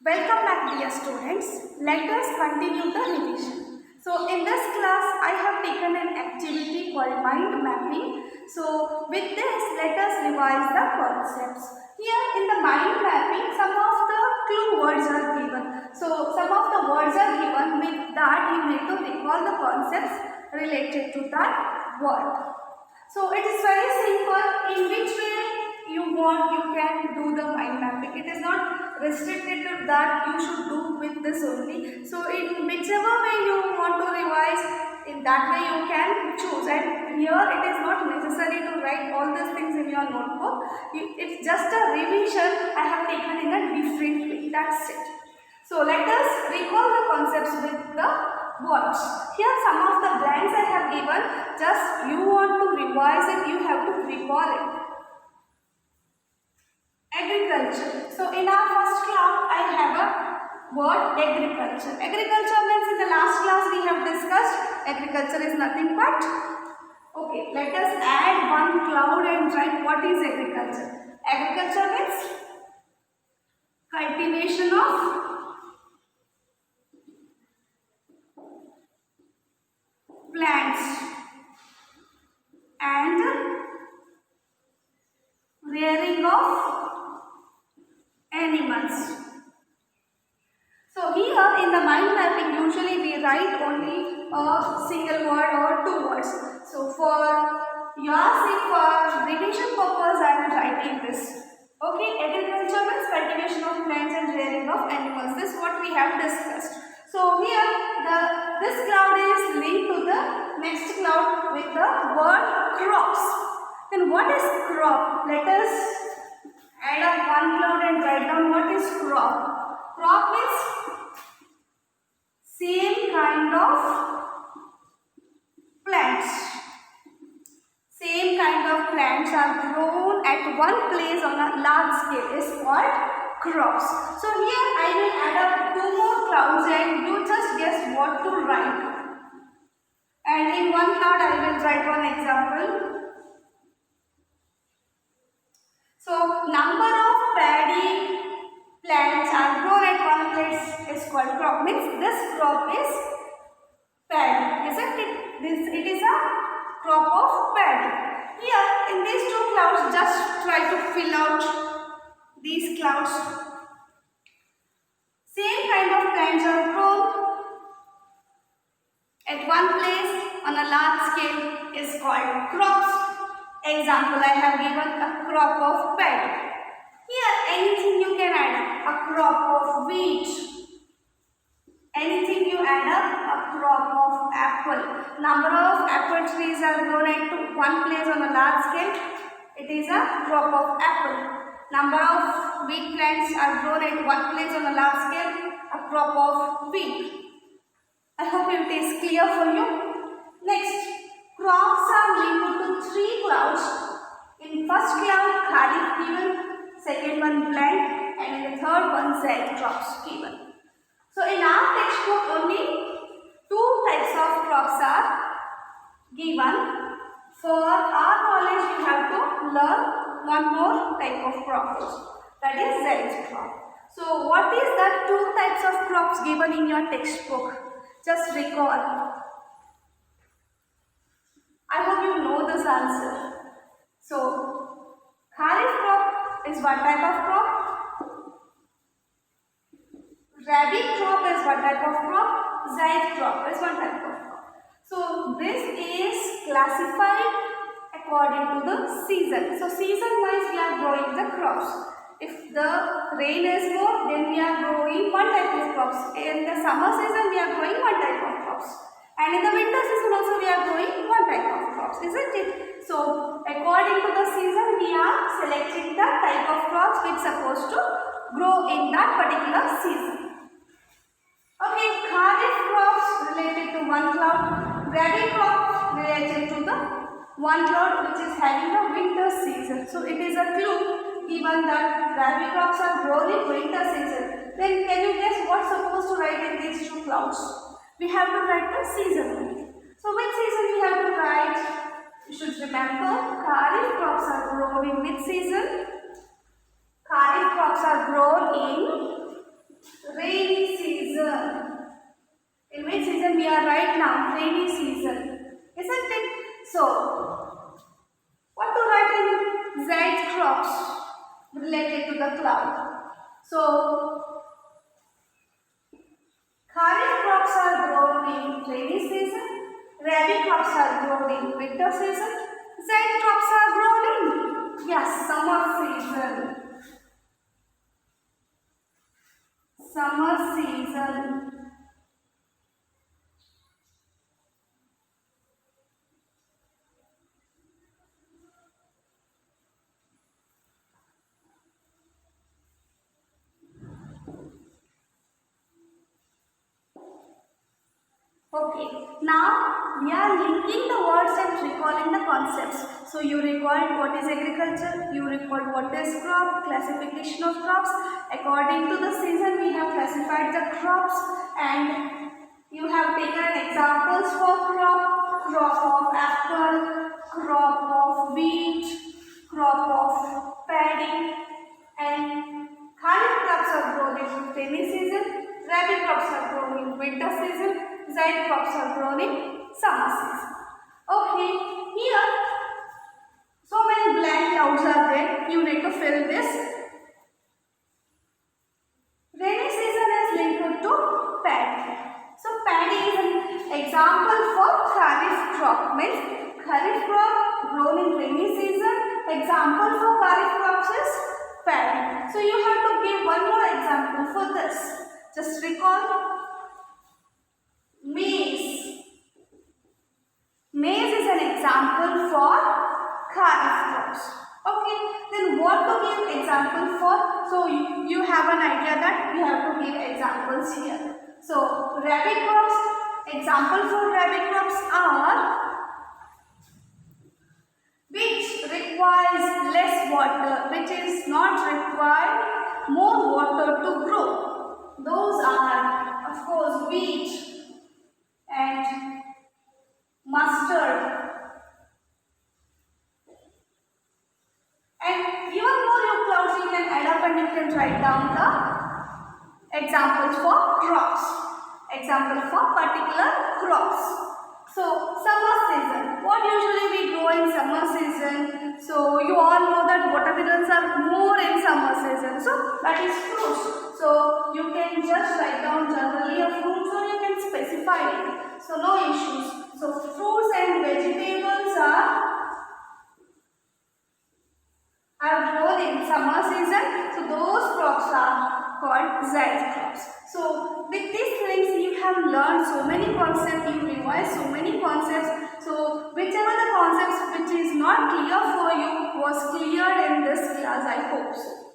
Welcome back, dear students. Let us continue the revision. So in this class I have taken an activity called mind mapping. So with this let us revise the concepts. Here in the mind mapping some of the clue words are given. So some of the words are given, with that you need to recall the concepts related to that word. So it is very simple. In which way you want, you can do the mind mapping. It is not restricted to that you should do with this only. So in whichever way you want to revise, in that way you can choose. And here it is not necessary to write all these things in your notebook. It's just a revision I have taken in a different way. That's it. So let us recall the concepts with the words. Here some of the blanks I have given. Just you want to revise it, you have to recall it. Agriculture. So in our first class I have a word agriculture. Agriculture means in the last class we have discussed agriculture is nothing but. Okay, let us add one cloud and write what is agriculture. Agriculture means cultivation of plants and rearing of animals. So here in the mind mapping usually we write only a single word or two words. So for your sake, for revision purpose I am writing this. Okay, agriculture means cultivation of plants and rearing of animals. This is what we have discussed. So here this cloud is linked to the next cloud with the word crops. Then what is crop? Let us add up one cloud and write down what is crop. Crop means same kind of plants. Same kind of plants are grown at one place on a large scale is called crops. So here I will add up two more clouds and you just guess what to write. And in one cloud I will write one example. So number of paddy plants are grown at one place is called crop. Means this crop is paddy, isn't it? It is a crop of paddy. Here in these two clouds just try to fill out these clouds. Same kind of plants are grown at one place on a large scale is called crops. Example I have given a crop of paddy. Here anything you can add up. A crop of wheat. Anything you add up. A crop of apple. Number of apple trees are grown at one place on a large scale. It is a crop of apple. Number of wheat plants are grown at one place on a large scale. A crop of wheat. I hope it is clear for you. Next, crops are linked to three clouds. In first cloud, kharif given, second one plant, and in the third one zaid crops given. So in our textbook only two types of crops are given. For our knowledge, you have to learn one more type of crop, that is zaid crop. So what is the two types of crops given in your textbook? Just recall. I hope you know this answer. So, kharif crop is one type of crop. Rabi crop is one type of crop. Zaid crop is one type of crop. So, this is classified according to the season. So, season wise we are growing the crops. If the rain is more, then we are growing one type of crops. In the summer season we are growing one type of crops. And in the winter season also we are growing one type of crops, isn't it? So, according to the season we are selecting the type of crops which is supposed to grow in that particular season. Okay, kharif crops related to one cloud, rabi crops related to the one cloud which is having the winter season. So, it is a clue given that rabi crops are grown in winter season. Then can you guess what's supposed to write in these two clouds? We have to write the season. So which season we have to write? You should remember kharif crops are grown in which season? Kharif crops are grown in Rainy season. In which season we are right now? Rainy season. Isn't it? So, what to write in Z crops related to the cloud? So, Kharif crops are grown in rainy season. Rabi crops are grown in winter season. Zaid crops are grown in, yes, summer season. Summer season. Okay, now we are linking the words and recalling the concepts. So you recalled what is agriculture, you recalled what is crop, classification of crops. According to the season, we have classified the crops and you have taken examples for crop of apple, crop of wheat, crop of paddy, and kharif crops are grown in rainy season, rabi crops are grown in winter season, zaid crops are grown in summer season. Okay, here so many blank clouds are there. You need to fill this. Rainy season is linked to paddy. So paddy is an example for kharif crop. Means kharif crop grown in rainy season. Example for kharif crops is paddy. So you have to give one more example for this. Just recall maize. Maize is an example for kharif crops. Okay, then what to give example for? So you have an idea that we have to give examples here. So rabi crops, example for rabi crops are which requires less water, which is not required more water to grow. Those are of course wheat and mustard. And even more you clouds you can add up and you can write down the examples for crops. Example for particular crops. So summer season. What usually we grow in summer season? So you all know that watermelons are more in summer season. So that is fruits. So you can just write down generally a fruit or you can specify it. So no issues. So fruits and vegetables are grown in summer season. So those crops are called zaid crops. So with these things you have learned so many concepts, you revised so many concepts. So whichever the concepts which is not clear for you was cleared in this class, I hope so.